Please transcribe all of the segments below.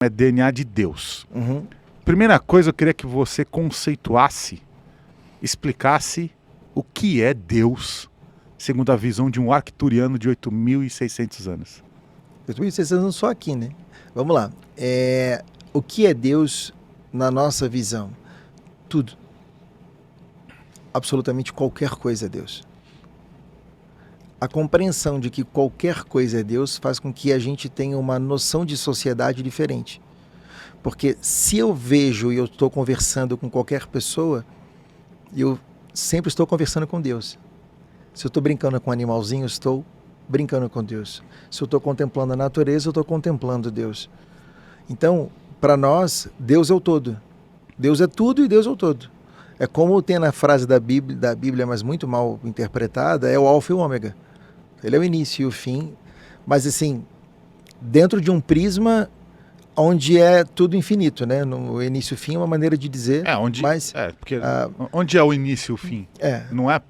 é DNA de Deus. Uhum. Primeira coisa, eu queria que você conceituasse, explicasse o que é Deus, segundo a visão de um arcturiano de 8.600 anos. 8.600 anos só aqui, né? Vamos lá. O que é Deus na nossa visão? Tudo. Absolutamente qualquer coisa é Deus. A compreensão de que qualquer coisa é Deus faz com que a gente tenha uma noção de sociedade diferente. Porque se eu vejo e eu estou conversando com qualquer pessoa, eu sempre estou conversando com Deus. Se eu estou brincando com um animalzinho, eu estou brincando com Deus. Se eu estou contemplando a natureza, eu estou contemplando Deus. Então, para nós, Deus é o todo. Deus é tudo e Deus é o todo. É como tem na frase da Bíblia, mas muito mal interpretada, é o alfa e o ômega. Ele é o início e o fim, mas assim, dentro de um prisma onde é tudo infinito, né? No início e o fim é uma maneira de dizer, onde é o início e o fim? Não é...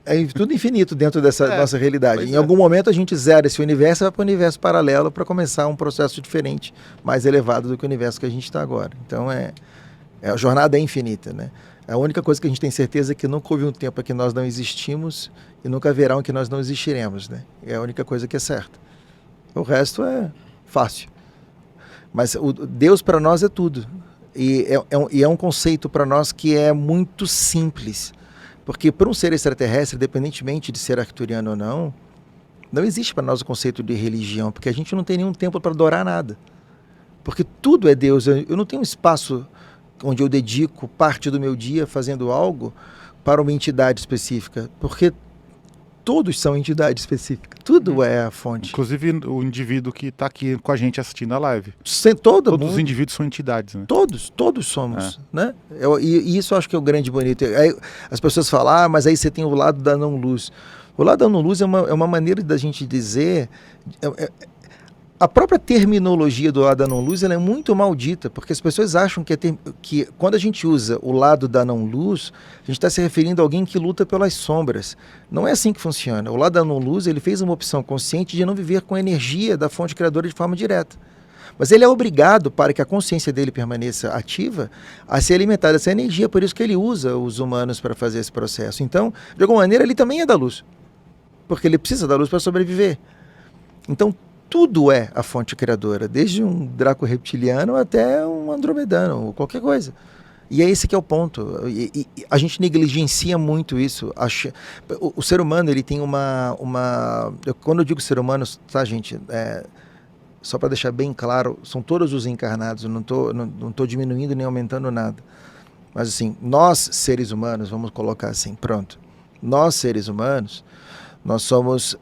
É tudo infinito dentro dessa nossa realidade. Em algum momento a gente zera esse universo e vai para o universo paralelo para começar um processo diferente, mais elevado do que o universo que a gente está agora. Então a jornada é infinita, né? A única coisa que a gente tem certeza é que nunca houve um tempo em que nós não existimos e nunca haverá um que nós não existiremos, né? É a única coisa que é certa. O resto é fácil. Mas o Deus para nós é tudo. E é um conceito para nós que é muito simples. Porque para um ser extraterrestre, independentemente de ser arcturiano ou não existe para nós o conceito de religião, porque a gente não tem nenhum templo para adorar nada. Porque tudo é Deus. Eu não tenho um espaço onde eu dedico parte do meu dia fazendo algo para uma entidade específica, porque todos são entidades específicas, tudo é a fonte. Inclusive o indivíduo que está aqui com a gente assistindo a live. Todos os indivíduos são entidades, né? Todos somos, né? E isso eu acho que é o grande bonito. Aí as pessoas falam, mas aí você tem o lado da não-luz. O lado da não-luz é uma maneira da gente dizer... A própria terminologia do lado da não-luz ela é muito maldita, porque as pessoas acham que quando a gente usa o lado da não-luz, a gente está se referindo a alguém que luta pelas sombras. Não é assim que funciona. O lado da não-luz ele fez uma opção consciente de não viver com a energia da fonte criadora de forma direta. Mas ele é obrigado, para que a consciência dele permaneça ativa, a se alimentar dessa energia, por isso que ele usa os humanos para fazer esse processo. Então, de alguma maneira, ele também é da luz, porque ele precisa da luz para sobreviver. Então, tudo é a fonte criadora, desde um Draco reptiliano até um andromedano, qualquer coisa. E é esse que é o ponto. E a gente negligencia muito isso. O ser humano, ele tem quando eu digo ser humano, tá, gente? Só para deixar bem claro, são todos os encarnados, eu não tô diminuindo nem aumentando nada. Mas assim, nós seres humanos, vamos colocar assim, pronto. Nós seres humanos, nós somos...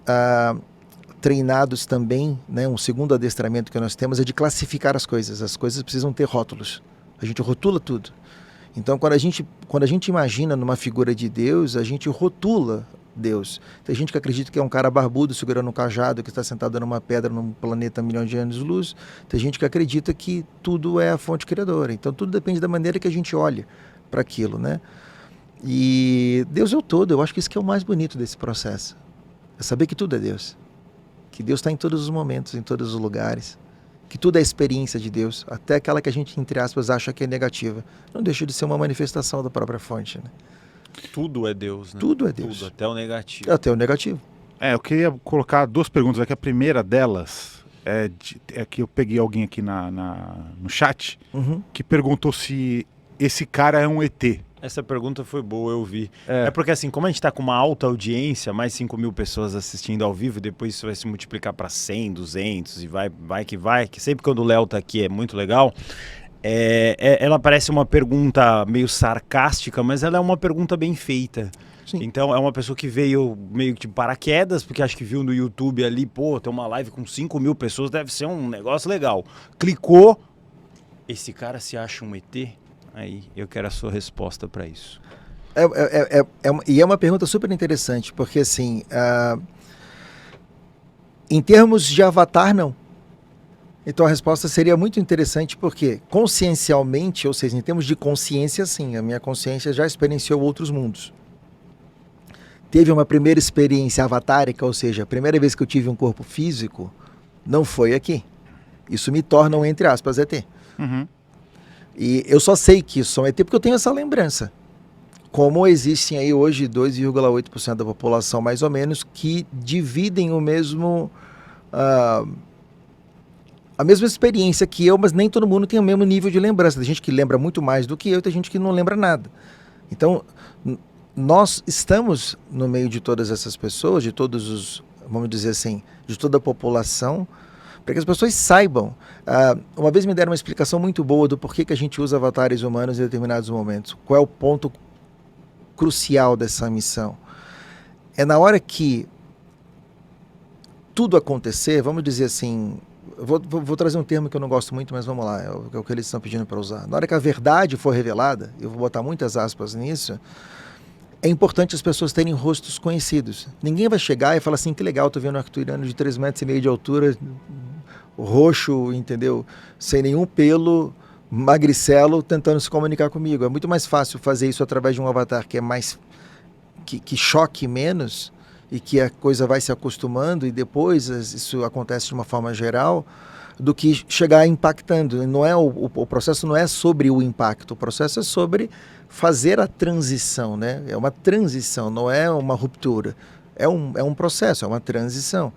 treinados também, né? Um segundo adestramento que nós temos é de classificar as coisas. As coisas precisam ter rótulos. A gente rotula tudo. Então, quando a gente imagina numa figura de Deus, a gente rotula Deus. Tem gente que acredita que é um cara barbudo segurando um cajado, que está sentado numa pedra num planeta a milhões de anos de luz. Tem gente que acredita que tudo é a fonte criadora. Então, tudo depende da maneira que a gente olha para aquilo, né? E Deus é o todo. Eu acho que isso que é o mais bonito desse processo. É saber que tudo é Deus. Que Deus está em todos os momentos, em todos os lugares, que tudo é experiência de Deus, até aquela que a gente, entre aspas, acha que é negativa. Não deixa de ser uma manifestação da própria fonte, né? Tudo é Deus, né? Tudo é Deus. Tudo, até o negativo. Até o negativo. Eu queria colocar duas perguntas aqui. A primeira delas é que eu peguei alguém aqui no chat que perguntou se esse cara é um ET. Essa pergunta foi boa, eu vi. É porque assim, como a gente está com uma alta audiência, mais 5.000 pessoas assistindo ao vivo, depois isso vai se multiplicar para 100, 200 e vai, que sempre quando o Léo tá aqui é muito legal. Ela parece uma pergunta meio sarcástica, mas ela é uma pergunta bem feita. Sim. Então é uma pessoa que veio meio que de paraquedas, porque acho que viu no YouTube ali, tem uma live com 5.000 pessoas, deve ser um negócio legal. Clicou, esse cara se acha um ET? Aí, eu quero a sua resposta para isso. E é uma pergunta super interessante, porque assim, em termos de avatar, não. Então a resposta seria muito interessante, porque consciencialmente, ou seja, em termos de consciência, sim, a minha consciência já experienciou outros mundos. Teve uma primeira experiência avatárica, ou seja, a primeira vez que eu tive um corpo físico, não foi aqui. Isso me torna um, entre aspas, ET. Uhum. E eu só sei que isso são ET porque eu tenho essa lembrança. Como existem aí hoje 2,8% da população, mais ou menos, que dividem o mesmo... a mesma experiência que eu, mas nem todo mundo tem o mesmo nível de lembrança. Tem gente que lembra muito mais do que eu e tem gente que não lembra nada. Então, nós estamos no meio de todas essas pessoas, de todos os, vamos dizer assim, de toda a população, para que as pessoas saibam. Uma vez me deram uma explicação muito boa do porquê que a gente usa avatares humanos em determinados momentos. Qual é o ponto crucial dessa missão? É na hora que tudo acontecer, vamos dizer assim... Vou trazer um termo que eu não gosto muito, mas vamos lá, é o que eles estão pedindo para usar. Na hora que a verdade for revelada, eu vou botar muitas aspas nisso, é importante as pessoas terem rostos conhecidos. Ninguém vai chegar e falar assim, que legal, tô vendo um arcturiano de 3,5 metros de altura, roxo, entendeu? Sem nenhum pelo, magricelo, tentando se comunicar comigo. É muito mais fácil fazer isso através de um avatar que é mais... que choque menos... e que a coisa vai se acostumando e depois isso acontece de uma forma geral, do que chegar impactando. Não é o processo não é sobre o impacto, o processo é sobre fazer a transição, né? É uma transição, não é uma ruptura. É um processo, é uma transição.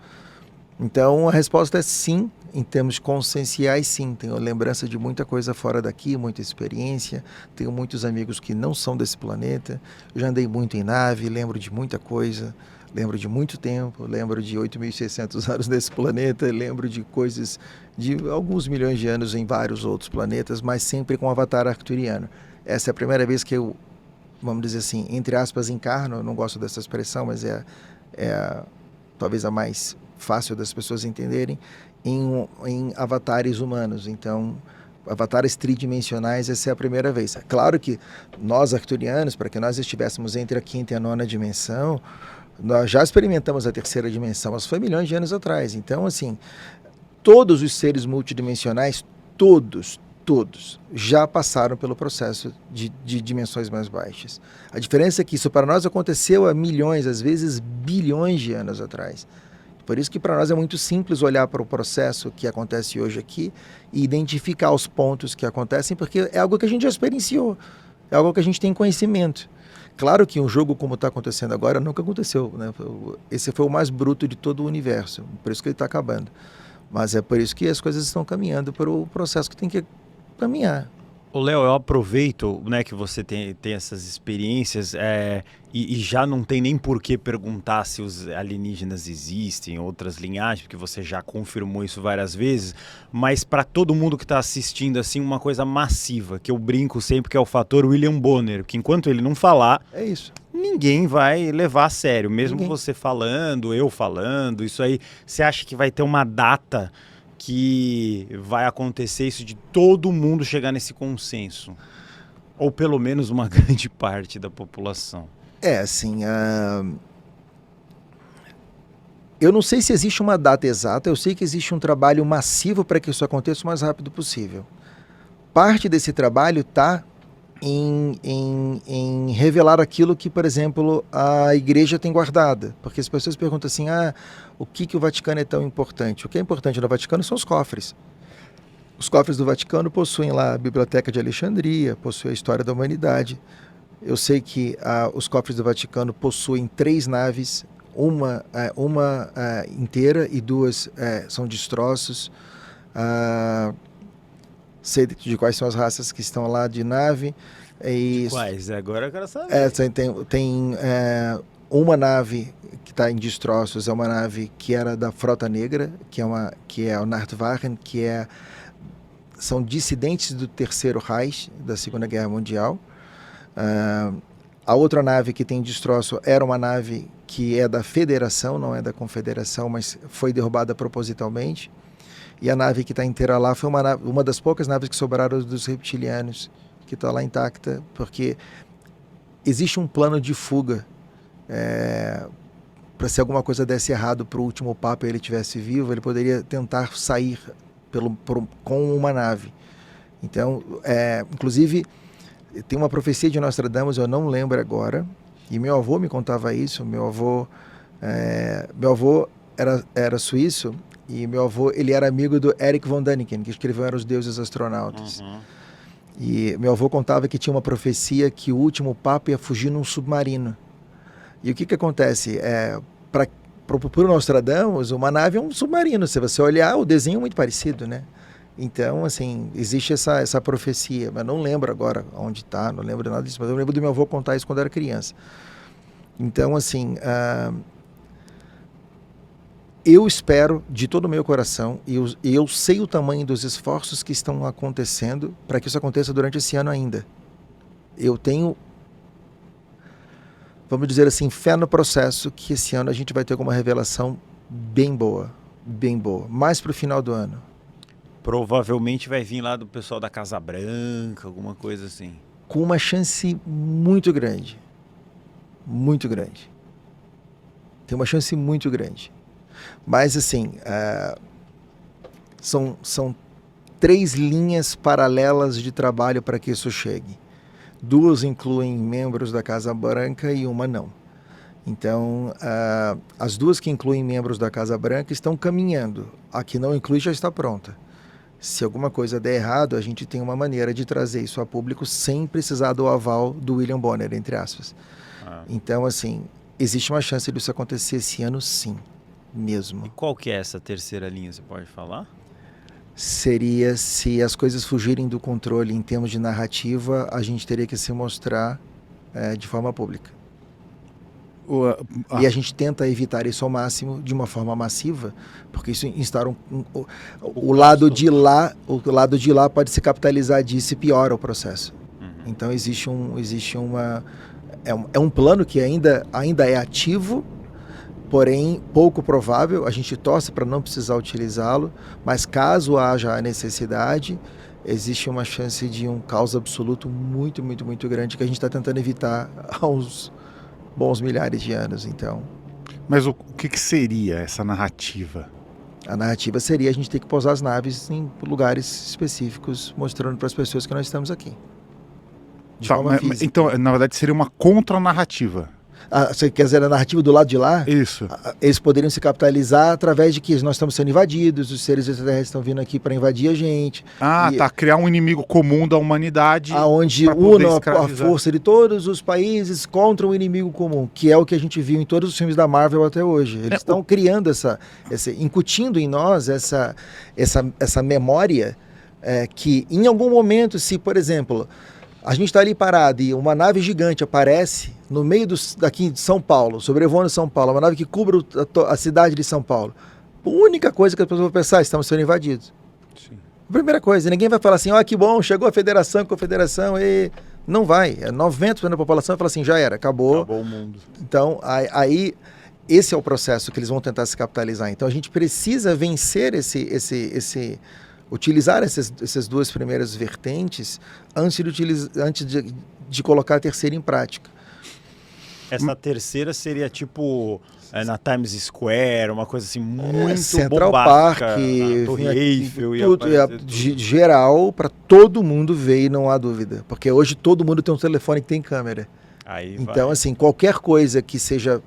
Então a resposta é sim, em termos conscienciais, sim. Tenho lembrança de muita coisa fora daqui, muita experiência, tenho muitos amigos que não são desse planeta, eu já andei muito em nave, lembro de muita coisa. Lembro de muito tempo, lembro de 8.600 anos nesse planeta, lembro de coisas de alguns milhões de anos em vários outros planetas, mas sempre com o avatar arcturiano. Essa é a primeira vez que eu, vamos dizer assim, entre aspas, encarno, eu não gosto dessa expressão, mas talvez a mais fácil das pessoas entenderem, em avatares humanos. Então, avatares tridimensionais, essa é a primeira vez. É claro que nós, arcturianos, para que nós estivéssemos entre a 5ª e a 9ª dimensão, nós já experimentamos a 3ª dimensão, mas foi milhões de anos atrás. Então, assim, todos os seres multidimensionais, todos já passaram pelo processo de dimensões mais baixas. A diferença é que isso para nós aconteceu há milhões, às vezes bilhões de anos atrás. Por isso que para nós é muito simples olhar para o processo que acontece hoje aqui e identificar os pontos que acontecem, porque é algo que a gente já experienciou, é algo que a gente tem conhecimento. Claro que um jogo como está acontecendo agora nunca aconteceu, né? Esse foi o mais bruto de todo o universo, por isso que ele está acabando. Mas é por isso que as coisas estão caminhando para o processo que tem que caminhar. Ô Léo, eu aproveito, né, que você tem essas experiências e já não tem nem por que perguntar se os alienígenas existem, outras linhagens, porque você já confirmou isso várias vezes, mas para todo mundo que está assistindo, assim, uma coisa massiva, que eu brinco sempre, que é o fator William Bonner, que enquanto ele não falar, é isso. Ninguém vai levar a sério, mesmo Ninguém. Você falando, eu falando, isso aí, você acha que vai ter uma data que vai acontecer isso de todo mundo chegar nesse consenso? Ou pelo menos uma grande parte da população? Assim, eu não sei se existe uma data exata, eu sei que existe um trabalho massivo para que isso aconteça o mais rápido possível. Parte desse trabalho está em revelar aquilo que, por exemplo, a igreja tem guardada. Porque as pessoas perguntam assim, o que o Vaticano é tão importante? O que é importante no Vaticano são os cofres. Os cofres do Vaticano possuem lá a Biblioteca de Alexandria, possuem a história da humanidade. Eu sei que os cofres do Vaticano possuem 3 naves, uma inteira e 2 são destroços. Sei de quais são as raças que estão lá de nave. De quais? Agora eu quero saber. Tem uma nave que está em destroços, é uma nave que era da Frota Negra, que é o Nardwagen, são dissidentes do Terceiro Reich, da Segunda Guerra Mundial. A outra nave que tem destroço era uma nave que é da Federação, não é da Confederação, mas foi derrubada propositalmente. E a nave que está inteira lá foi uma das poucas naves que sobraram dos reptilianos, que está lá intacta, porque existe um plano de fuga para se alguma coisa desse errado para o último Papa e ele estivesse vivo, ele poderia tentar sair com uma nave. Então, inclusive, tem uma profecia de Nostradamus, eu não lembro agora, e meu avô me contava isso. Meu avô era suíço, E meu avô, ele era amigo do Erich von Däniken, que escreveu Eram os Deuses Astronautas. E meu avô contava que tinha uma profecia que o último papa ia fugir num submarino. E o que acontece? Para o Nostradamus, uma nave é um submarino. Se você olhar, o desenho é muito parecido, né? Então, assim, existe essa profecia, mas não lembro agora onde está, não lembro nada disso, mas eu lembro do meu avô contar isso quando eu era criança. Então, assim, eu espero de todo o meu coração, e eu sei o tamanho dos esforços que estão acontecendo para que isso aconteça durante esse ano ainda. Eu tenho, vamos dizer assim, fé no processo que esse ano a gente vai ter uma revelação bem boa, mais para o final do ano. Provavelmente vai vir lá do pessoal da Casa Branca, alguma coisa assim. Com uma chance muito grande. Muito grande. Tem uma chance muito grande. Mas, assim, são 3 linhas paralelas de trabalho para que isso chegue. 2 incluem membros da Casa Branca e uma não. Então, as 2 que incluem membros da Casa Branca estão caminhando. A que não inclui já está pronta. Se alguma coisa der errado, a gente tem uma maneira de trazer isso a público sem precisar do aval do William Bonner, entre aspas. Então, assim, existe uma chance disso acontecer esse ano, sim, mesmo. E qual que é essa terceira linha, você pode falar? Seria se as coisas fugirem do controle em termos de narrativa, a gente teria que se mostrar de forma pública. E a gente tenta evitar isso ao máximo de uma forma massiva, porque isso instaura o lado de lá pode se capitalizar disso e piora o processo. Então existe um plano que ainda é ativo, porém pouco provável. A gente torce para não precisar utilizá-lo, mas caso haja a necessidade, existe uma chance de um caos absoluto muito, muito, muito grande que a gente está tentando evitar aos bons milhares de anos, então. Mas o que seria essa narrativa? A narrativa seria a gente ter que pousar as naves em lugares específicos, mostrando para as pessoas que nós estamos aqui. Então, na verdade, seria uma contranarrativa. Você quer dizer a narrativa do lado de lá? Isso. Eles poderiam se capitalizar através de que nós estamos sendo invadidos, os seres extraterrestres estão vindo aqui para invadir a gente. Criar um inimigo comum da humanidade. Aonde unam a força de todos os países contra um inimigo comum, que é o que a gente viu em todos os filmes da Marvel até hoje. Eles estão criando incutindo em nós essa memória que em algum momento, se, por exemplo, a gente está ali parado e uma nave gigante aparece no meio daqui de São Paulo, sobrevoando São Paulo, uma nave que cubra a cidade de São Paulo. A única coisa que as pessoas vão pensar, estamos sendo invadidos. Sim. Primeira coisa, ninguém vai falar assim, que bom, chegou a federação, e não vai. 90% da população vai falar assim, já era, acabou o mundo. Então, aí esse é o processo que eles vão tentar se capitalizar. Então, a gente precisa vencer utilizar essas 2 primeiras vertentes antes de colocar a terceira em prática. Essa terceira seria tipo na Times Square, uma coisa assim muito Central bombástica, Park, Torre Eiffel, geral, para todo mundo ver e não há dúvida. Porque hoje todo mundo tem um telefone que tem câmera. Então, assim, qualquer coisa que seja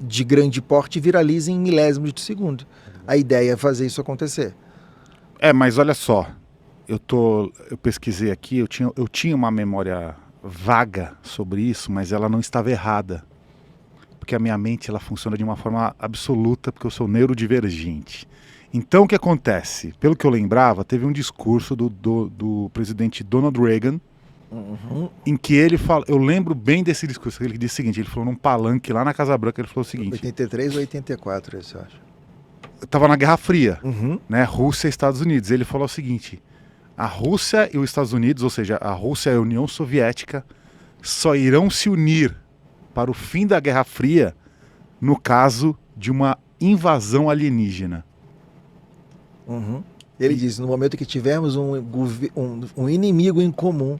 de grande porte viraliza em milésimos de segundo. A ideia é fazer isso acontecer. Mas olha só, eu pesquisei aqui, eu tinha uma memória vaga sobre isso, mas ela não estava errada. Porque a minha mente ela funciona de uma forma absoluta, porque eu sou neurodivergente. Então o que acontece? Pelo que eu lembrava, teve um discurso do presidente Donald Reagan, em que ele fala, eu lembro bem desse discurso, ele disse o seguinte, ele falou num palanque lá na Casa Branca, ele falou o seguinte... 83 ou 84, eu acho. Estava na Guerra Fria, né? Rússia e Estados Unidos. Ele falou o seguinte, a Rússia e os Estados Unidos, ou seja, a Rússia e a União Soviética, só irão se unir para o fim da Guerra Fria no caso de uma invasão alienígena. Ele diz, no momento que tivermos um inimigo em comum,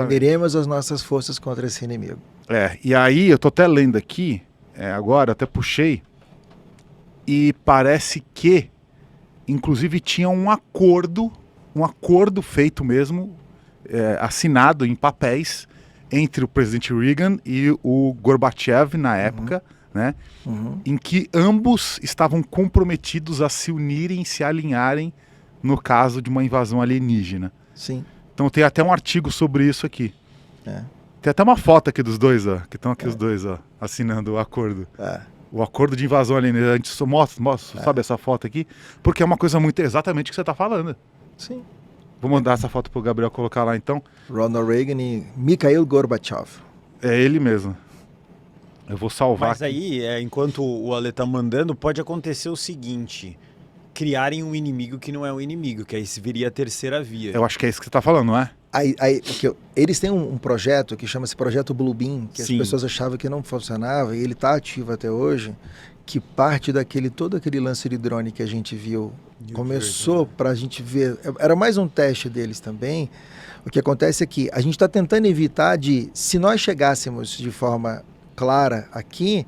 uniremos as nossas forças contra esse inimigo. E aí, eu estou até lendo aqui, agora, até puxei, e parece que, inclusive, tinha um acordo feito mesmo, assinado em papéis, entre o presidente Reagan e o Gorbachev, na época, né? Em que ambos estavam comprometidos a se unirem, se alinharem no caso de uma invasão alienígena. Sim. Então tem até um artigo sobre isso aqui. É. Tem até uma foto aqui dos dois, ó, que estão aqui os dois, ó, assinando o acordo. O acordo de invasão alienígena. A gente só mostra, sabe essa foto aqui? Porque é uma coisa muito exatamente o que você está falando. Sim. Vou mandar essa foto pro Gabriel colocar lá então. Ronald Reagan e Mikhail Gorbachev. É ele mesmo. Eu vou salvar. Mas aqui. aí, enquanto o Ale tá mandando, pode acontecer o seguinte: criarem um inimigo que não é um inimigo, que aí se viria a terceira via. Eu acho que é isso que você tá falando, não é? Eles têm um projeto que chama-se Projeto Bluebeam, que Sim. as pessoas achavam que não funcionava, e ele está ativo até hoje, que parte todo aquele lance de drone que a gente viu, começou para a gente ver, era mais um teste deles também. O que acontece é que a gente está tentando evitar se nós chegássemos de forma clara aqui,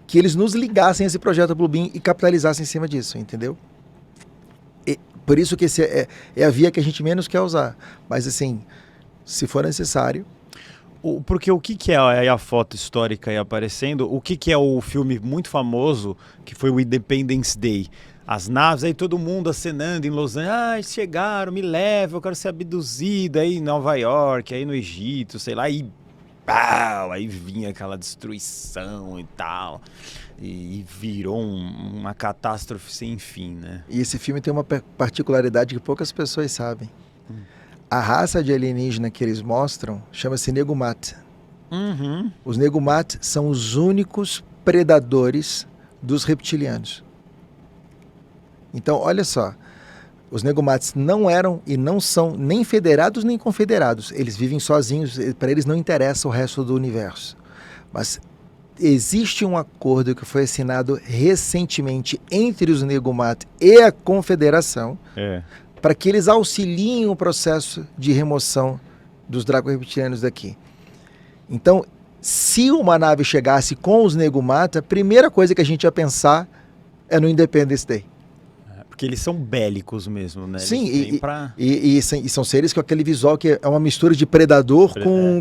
que eles nos ligassem a esse Projeto Bluebeam e capitalizassem em cima disso, entendeu? Por isso que esse é a via que a gente menos quer usar. Mas assim, se for necessário... Porque o que é aí a foto histórica aí aparecendo? O que é o filme muito famoso, que foi o Independence Day? As naves, aí todo mundo acenando em Los Angeles, chegaram, me levam, eu quero ser abduzido aí em Nova York, aí no Egito, sei lá, e pau, aí vinha aquela destruição e tal. E virou uma catástrofe sem fim, né? E esse filme tem uma particularidade que poucas pessoas sabem. A raça de alienígena que eles mostram chama-se Negumat. Os Negumat são os únicos predadores dos reptilianos. Então, olha só. Os Negumats não eram e não são nem federados nem confederados. Eles vivem sozinhos, para eles não interessa o resto do universo. Mas existe um acordo que foi assinado recentemente entre os Negumat e a Confederação para que eles auxiliem o processo de remoção dos draco-reptilianos daqui. Então, se uma nave chegasse com os Negumat, a primeira coisa que a gente ia pensar é no Independence Day. Porque eles são bélicos mesmo, né? Sim, e são seres com aquele visual que é uma mistura de predador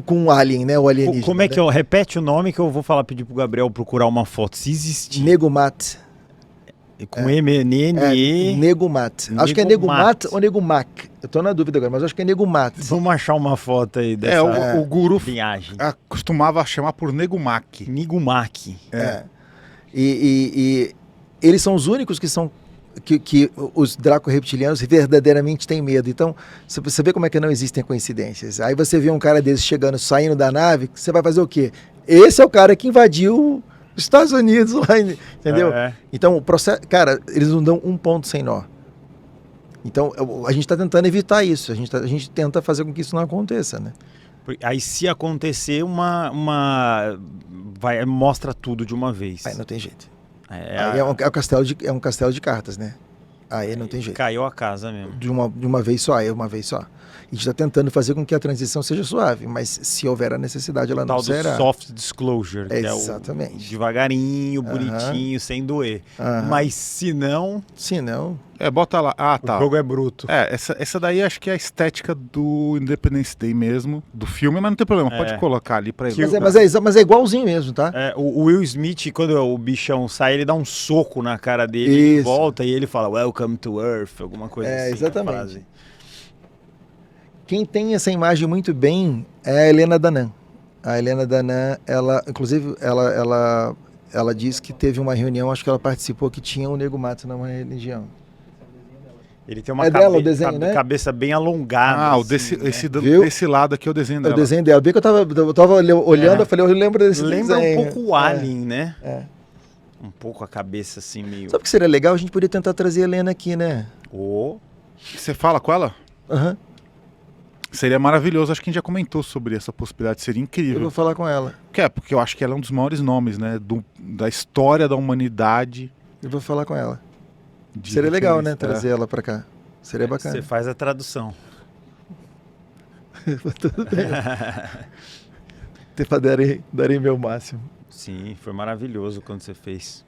com alien, né? O alienígena. Como é que repete o nome que eu vou pedir pro Gabriel procurar uma foto, se existir. Negumat. Com M-N-N-E... Negumat. Acho que é Negumat ou Negumac. Eu tô na dúvida agora, mas acho que é Negumat. Vamos achar uma foto aí dessa o guru linhagem. Costumava chamar por Negumac. Negumac. E eles são os únicos que são... Que os draco-reptilianos verdadeiramente têm medo. Então, você vê como é que não existem coincidências. Aí você vê um cara desse chegando, saindo da nave, você vai fazer o quê? Esse é o cara que invadiu os Estados Unidos lá, entendeu? Então, o processo... Cara, eles não dão um ponto sem nó. Então, a gente está tentando evitar isso. A gente tenta fazer com que isso não aconteça, né? Aí, se acontecer mostra tudo de uma vez. Aí não tem jeito. Aí é um castelo de cartas, né? Aí não tem jeito. Caiu a casa mesmo. De uma vez só, uma vez só. A gente está tentando fazer com que a transição seja suave, mas se houver a necessidade, ela não será. Do soft disclosure, que exatamente. É o devagarinho, bonitinho, sem doer. Mas se não... Se não... bota lá. Ah, tá. O jogo é bruto. Essa daí acho que é a estética do Independence Day mesmo, do filme, mas não tem problema, pode colocar ali pra ele. Mas é igualzinho mesmo, tá? O Will Smith, quando o bichão sai, ele dá um soco na cara dele, e volta e ele fala Welcome to Earth, alguma coisa assim. Exatamente. Quem tem essa imagem muito bem é a Helena Danam. A Helena Danam, inclusive, ela diz que teve uma reunião, acho que ela participou, que tinha um Negumat numa religião. Ele tem uma o desenho, né? cabeça bem alongada. Desse lado aqui é o desenho dela. O desenho dela. Bem que eu tava olhando, eu falei, eu lembro desse desenho. Lembra um pouco o Alien, né? Um pouco a cabeça assim, meio... Sabe o que seria legal? A gente poderia tentar trazer a Helena aqui, né? Você fala com ela? Seria maravilhoso, acho que a gente já comentou sobre essa possibilidade, seria incrível. Eu vou falar com ela. Porque eu acho que ela é um dos maiores nomes, né? Da história da humanidade. Eu vou falar com ela. Seria legal, né? Trazer ela pra cá. Seria bacana. Você faz a tradução. Tudo bem. Darei meu máximo. Sim, foi maravilhoso quando você fez.